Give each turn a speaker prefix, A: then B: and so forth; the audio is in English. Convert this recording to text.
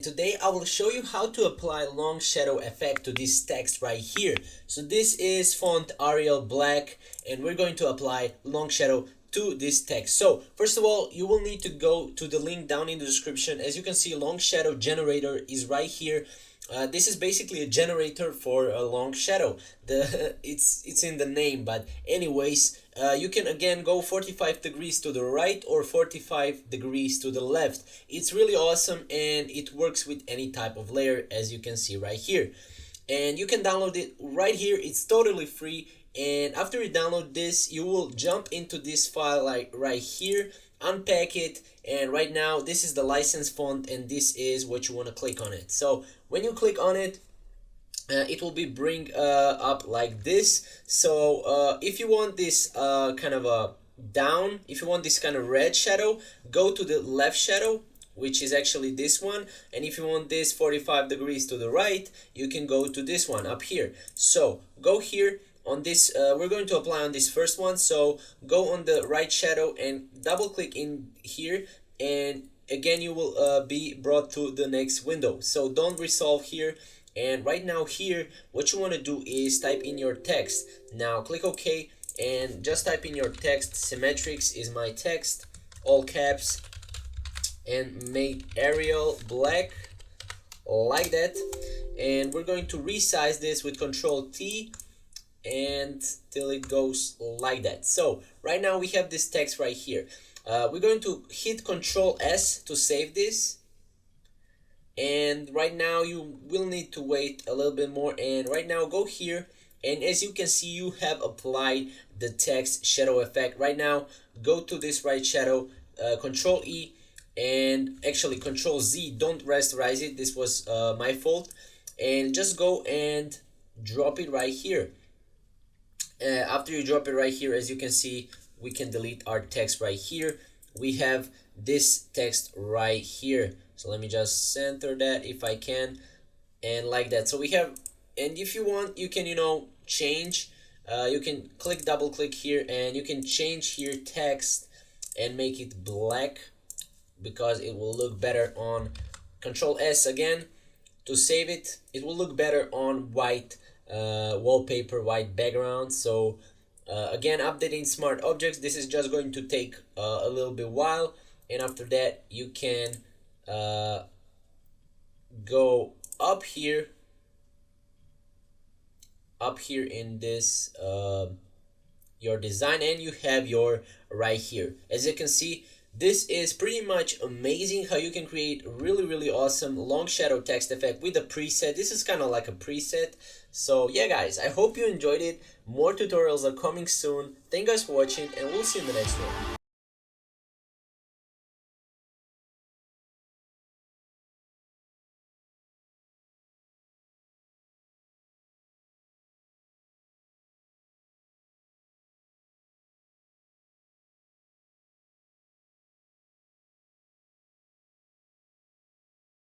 A: Today I will show you how to apply long shadow effect to this text right here. So this is font Arial black and we're going to apply long shadow to this text. So first of all, you will need to go to the link down in the description. As you can see, long shadow generator is right here. This is basically a generator for a long shadow. It's in the name, but anyways, you can again go 45 degrees to the right or 45 degrees to the left. It's really awesome and it works with any type of layer, as you can see right here. And you can download it right here. It's totally free. And after you download this, you will jump into this file like right here, unpack it, and right now this is the license font and this is what you want to click on it. So when you click on it, it will be bring up like this. So if you want this kind of a down, if you want this kind of red shadow, go to the left shadow, which is actually this one. And if you want this 45 degrees to the right, you can go to this one up here. So go here on this, we're going to apply on this first one. So go on the right shadow and double click in here, and again you will be brought to the next window. So don't resolve here. And right now here, what you want to do is type in your text. Now click OK and just type in your text. Symmetrics is my text, all caps, and make Arial black like that. And we're going to resize this with Control T and till it goes like that. So right now we have this text right here. We're going to hit Control S to save this. And right now you will need to wait a little bit more, and right now go here, and as you can see, you have applied the text shadow effect. Right now go to this right shadow, Control E, and actually Control Z, don't rasterize it, this was my fault, and just go and drop it right here. After you drop it right here, as you can see, we can delete our text right here. We have this text right here. So let me just center that if I can, and like that. So we have, and if you want, you can, change. You can double click here, and you can change here text and make it black because it will look better on Control S again to save it. It will look better on white wallpaper, white background. So again, updating smart objects, this is just going to take a little bit while, and after that you can go up here in this your design, and you have your right here. As you can see, this is pretty much amazing how you can create really awesome long shadow text effect with a preset. This is kind of like a preset. So yeah guys, I hope you enjoyed it. More tutorials are coming soon. Thank you guys for watching, and we'll see you in the next one.